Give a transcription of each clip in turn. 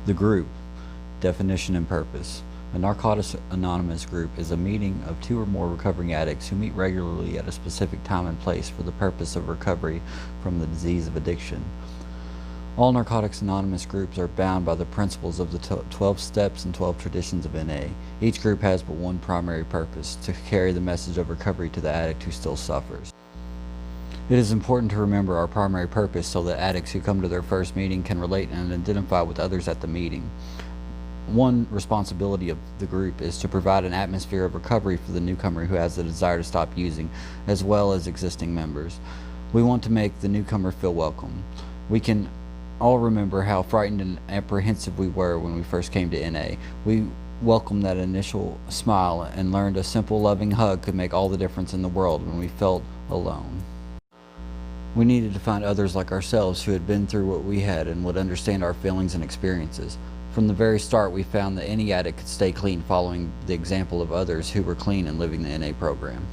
The group, definition and purpose. A Narcotics Anonymous group is a meeting of two or more recovering addicts who meet regularly at a specific time and place for the purpose of recovery from the disease of addiction. All Narcotics Anonymous groups are bound by the principles of the 12 steps and 12 traditions of NA. Each group has but one primary purpose: to carry the message of recovery to the addict who still suffers. It is important to remember our primary purpose so that addicts who come to their first meeting can relate and identify with others at the meeting. One responsibility of the group is to provide an atmosphere of recovery for the newcomer who has the desire to stop using, as well as existing members. We want to make the newcomer feel welcome. We can all remember how frightened and apprehensive we were when we first came to NA. We welcomed that initial smile and learned a simple loving hug could make all the difference in the world when we felt alone. We needed to find others like ourselves who had been through what we had and would understand our feelings and experiences. From the very start, we found that any addict could stay clean following the example of others who were clean and living the NA program.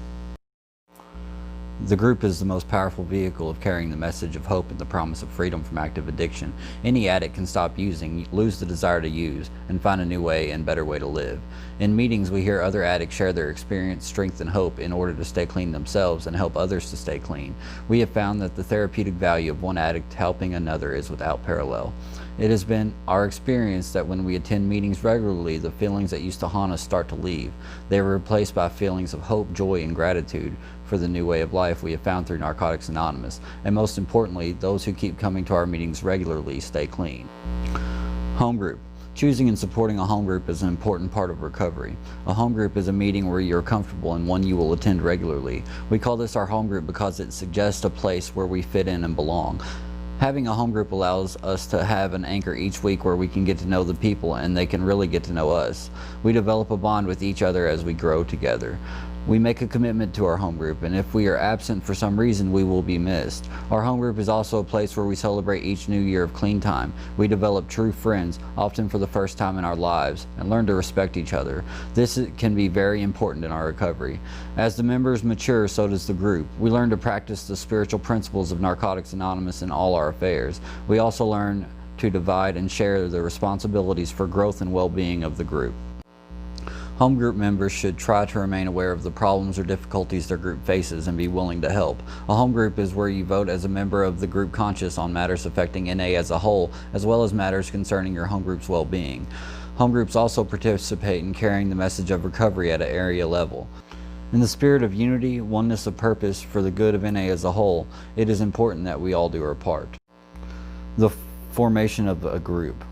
The group is the most powerful vehicle of carrying the message of hope and the promise of freedom from active addiction. Any addict can stop using, lose the desire to use, and find a new way and better way to live. In meetings, we hear other addicts share their experience, strength, and hope in order to stay clean themselves and help others to stay clean. We have found that the therapeutic value of one addict helping another is without parallel. It has been our experience that when we attend meetings regularly, the feelings that used to haunt us start to leave. They are replaced by feelings of hope, joy, and gratitude for the new way of life we have found through Narcotics Anonymous. And most importantly, those who keep coming to our meetings regularly stay clean. Home group. Choosing and supporting a home group is an important part of recovery. A home group is a meeting where you're comfortable and one you will attend regularly. We call this our home group because it suggests a place where we fit in and belong. Having a home group allows us to have an anchor each week where we can get to know the people and they can really get to know us. We develop a bond with each other as we grow together. We make a commitment to our home group, and if we are absent for some reason, we will be missed. Our home group is also a place where we celebrate each new year of clean time. We develop true friends, often for the first time in our lives, and learn to respect each other. This can be very important in our recovery. As the members mature, so does the group. We learn to practice the spiritual principles of Narcotics Anonymous in all our affairs. We also learn to divide and share the responsibilities for growth and well-being of the group. Home group members should try to remain aware of the problems or difficulties their group faces and be willing to help. A home group is where you vote as a member of the group conscious on matters affecting NA as a whole, as well as matters concerning your home group's well-being. Home groups also participate in carrying the message of recovery at an area level. In the spirit of unity, oneness of purpose for the good of NA as a whole, it is important that we all do our part. The formation of a group.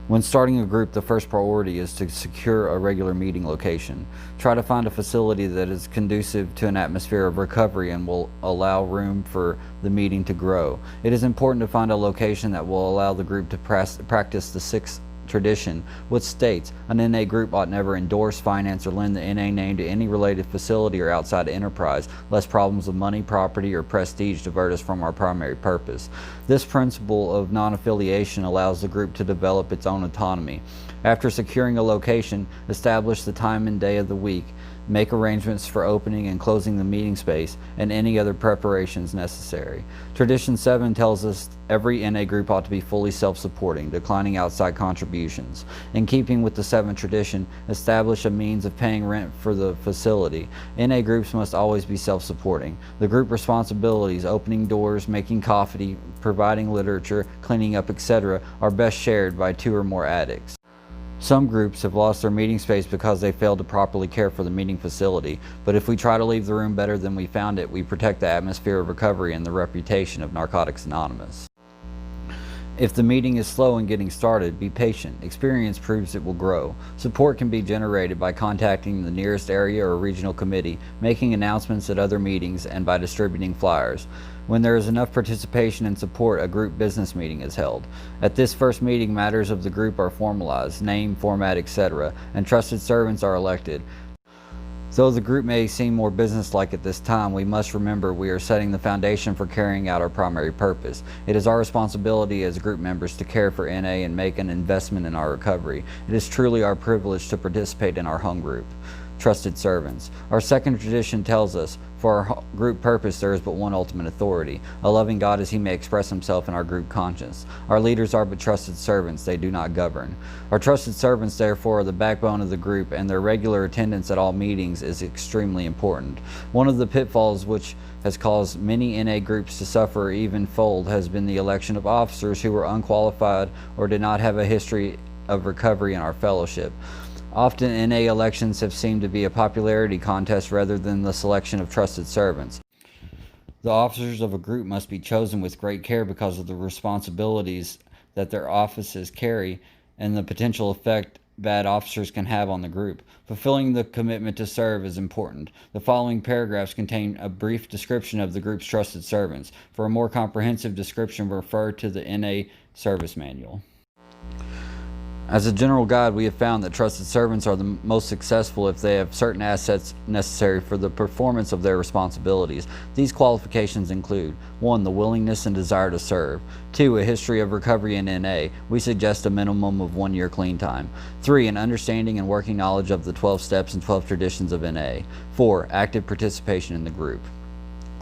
When starting a group, the first priority is to secure a regular meeting location. Try to find a facility that is conducive to an atmosphere of recovery and will allow room for the meeting to grow. It is important to find a location that will allow the group to practice the sixth tradition, which states an NA group ought never endorse, finance, or lend the NA name to any related facility or outside enterprise, lest problems of money, property, or prestige divert us from our primary purpose. This principle of non-affiliation allows the group to develop its own autonomy. After securing a location, establish the time and day of the week, make arrangements for opening and closing the meeting space, and any other preparations necessary. Tradition 7 tells us every NA group ought to be fully self-supporting, declining outside contributions. In keeping with the 7th tradition, establish a means of paying rent for the facility. NA groups must always be self-supporting. The group responsibilities, opening doors, making coffee, providing literature, cleaning up, etc., are best shared by 2 or more addicts. Some groups have lost their meeting space because they failed to properly care for the meeting facility, but if we try to leave the room better than we found it, we protect the atmosphere of recovery and the reputation of Narcotics Anonymous. If the meeting is slow in getting started, be patient. Experience proves it will grow. Support can be generated by contacting the nearest area or regional committee, making announcements at other meetings, and by distributing flyers. When there is enough participation and support, a group business meeting is held. At this first meeting, matters of the group are formalized, name, format, etc., and trusted servants are elected. Though the group may seem more businesslike at this time, we must remember we are setting the foundation for carrying out our primary purpose. It is our responsibility as group members to care for NA and make an investment in our recovery. It is truly our privilege to participate in our home group. trusted servants. Our second tradition tells us, for our group purpose there is but one ultimate authority, a loving God as he may express himself in our group conscience. Our leaders are but trusted servants, they do not govern. Our trusted servants therefore are the backbone of the group, and their regular attendance at all meetings is extremely important. One of the pitfalls which has caused many NA groups to suffer or even fold has been the election of officers who were unqualified or did not have a history of recovery in our fellowship. Often NA elections have seemed to be a popularity contest rather than the selection of trusted servants. The officers of a group must be chosen with great care because of the responsibilities that their offices carry and the potential effect bad officers can have on the group. Fulfilling the commitment to serve is important. The following paragraphs contain a brief description of the group's trusted servants. For a more comprehensive description, refer to the NA Service Manual. As a general guide, we have found that trusted servants are the most successful if they have certain assets necessary for the performance of their responsibilities. These qualifications include 1. The willingness and desire to serve. 2. A history of recovery in NA. We suggest a minimum of 1 year clean time. 3. An understanding and working knowledge of the 12 steps and 12 traditions of NA. 4. Active participation in the group.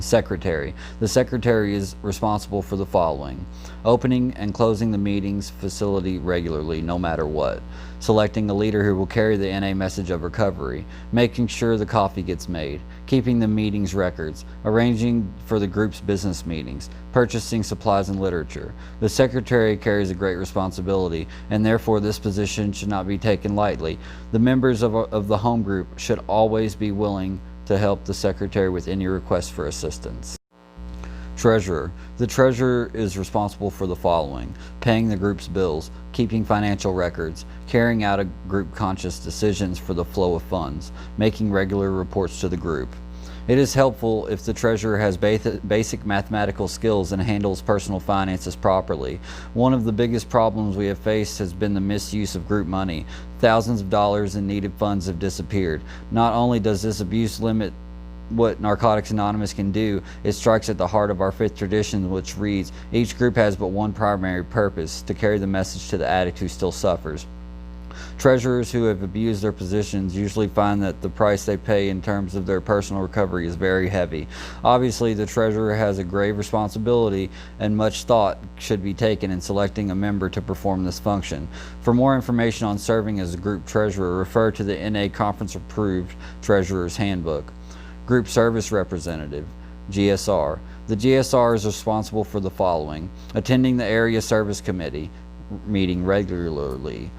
Secretary. The secretary is responsible for the following: opening and closing the meetings facility regularly, no matter what; selecting a leader who will carry the NA message of recovery; making sure the coffee gets made; keeping the meetings records; arranging for the group's business meetings; purchasing supplies and literature. The secretary carries a great responsibility, and therefore this position should not be taken lightly. The members of the home group should always be willing to help the secretary with any requests for assistance. Treasurer. The treasurer is responsible for the following: paying the group's bills, keeping financial records, carrying out group conscious decisions for the flow of funds, making regular reports to the group. It is helpful if the treasurer has basic mathematical skills and handles personal finances properly. One of the biggest problems we have faced has been the misuse of group money. Thousands of dollars in needed funds have disappeared. Not only does this abuse limit what Narcotics Anonymous can do, it strikes at the heart of our fifth tradition, which reads, each group has but one primary purpose: to carry the message to the addict who still suffers. Treasurers who have abused their positions usually find that the price they pay in terms of their personal recovery is very heavy. Obviously, the treasurer has a grave responsibility, and much thought should be taken in selecting a member to perform this function. For more information on serving as a group treasurer, refer to the NA Conference Approved Treasurer's Handbook. Group Service Representative, GSR. The GSR is responsible for the following: attending the Area Service Committee meeting regularly,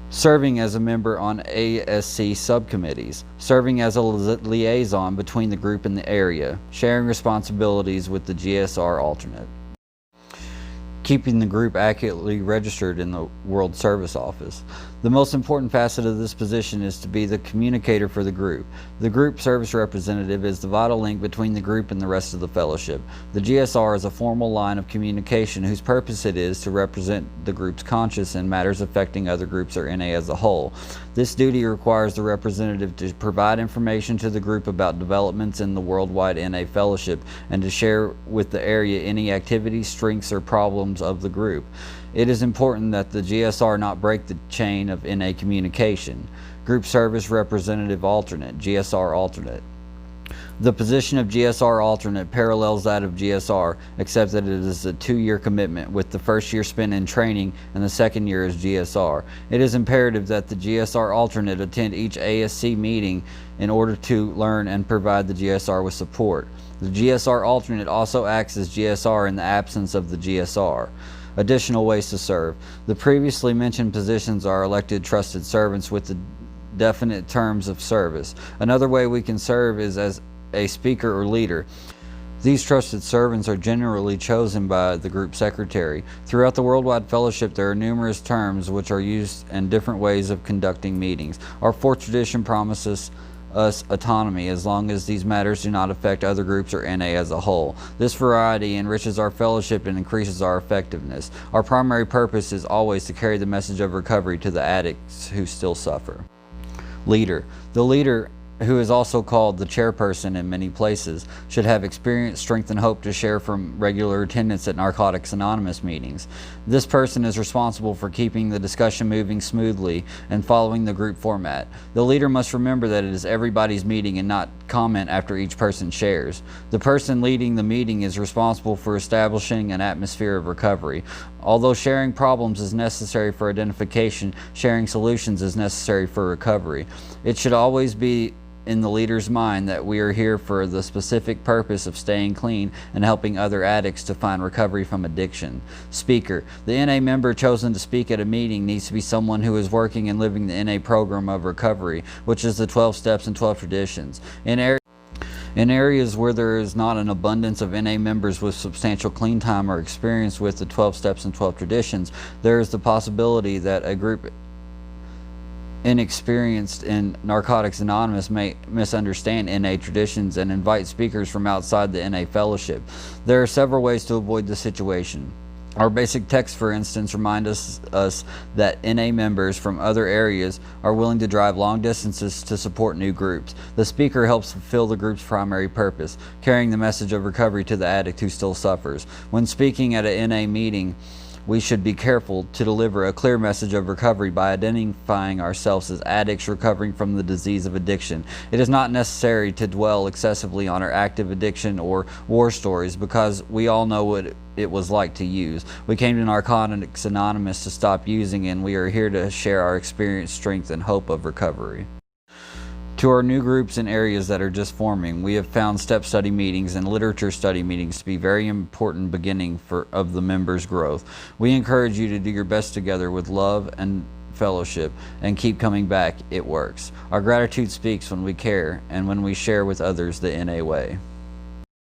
serving as a member on ASC subcommittees, serving as a liaison between the group and the area, sharing responsibilities with the GSR alternate, keeping the group accurately registered in the World Service Office. The most important facet of this position is to be the communicator for the group. The group service representative is the vital link between the group and the rest of the fellowship. The GSR is a formal line of communication whose purpose it is to represent the group's conscience in matters affecting other groups or NA as a whole. This duty requires the representative to provide information to the group about developments in the worldwide NA fellowship and to share with the area any activities, strengths, or problems of the group. It is important that the GSR not break the chain of NA communication. Group Service Representative Alternate, GSR Alternate. The position of GSR Alternate parallels that of GSR, except that it is a 2-year commitment, with the first year spent in training and the second year as GSR. It is imperative that the GSR Alternate attend each ASC meeting in order to learn and provide the GSR with support. The GSR Alternate also acts as GSR in the absence of the GSR. Additional ways to serve. The previously mentioned positions are elected trusted servants with the definite terms of service. Another way we can serve is as a speaker or leader. These trusted servants are generally chosen by the group secretary. Throughout the Worldwide Fellowship, there are numerous terms which are used and different ways of conducting meetings. Our fourth tradition promises us autonomy as long as these matters do not affect other groups or NA as a whole. This variety enriches our fellowship and increases our effectiveness. Our primary purpose is always to carry the message of recovery to the addicts who still suffer. Leader. The leader who is also called the chairperson in many places, should have experience, strength, and hope to share from regular attendance at Narcotics Anonymous meetings. This person is responsible for keeping the discussion moving smoothly and following the group format. The leader must remember that it is everybody's meeting and not comment after each person shares. The person leading the meeting is responsible for establishing an atmosphere of recovery. Although sharing problems is necessary for identification, sharing solutions is necessary for recovery. It should always be in the leader's mind that we are here for the specific purpose of staying clean and helping other addicts to find recovery from addiction. Speaker. The NA member chosen to speak at a meeting needs to be someone who is working and living the NA program of recovery, which is the 12 steps and 12 traditions. In areas where there is not an abundance of NA members with substantial clean time or experience with the 12 steps and 12 traditions, there is the possibility that a group inexperienced in Narcotics Anonymous may misunderstand NA traditions and invite speakers from outside the NA fellowship. There are several ways to avoid this situation. Our basic text, for instance, reminds us that NA members from other areas are willing to drive long distances to support new groups. The speaker helps fulfill the group's primary purpose, carrying the message of recovery to the addict who still suffers. When speaking at a NA meeting, we should be careful to deliver a clear message of recovery by identifying ourselves as addicts recovering from the disease of addiction. It is not necessary to dwell excessively on our active addiction or war stories because we all know what it was like to use. We came to Narcotics Anonymous to stop using, and we are here to share our experience, strength, and hope of recovery. To our new groups in areas that are just forming, we have found step study meetings and literature study meetings to be very important beginning of the members' growth. We encourage you to do your best together with love and fellowship and keep coming back. It works. Our gratitude speaks when we care and when we share with others the NA way.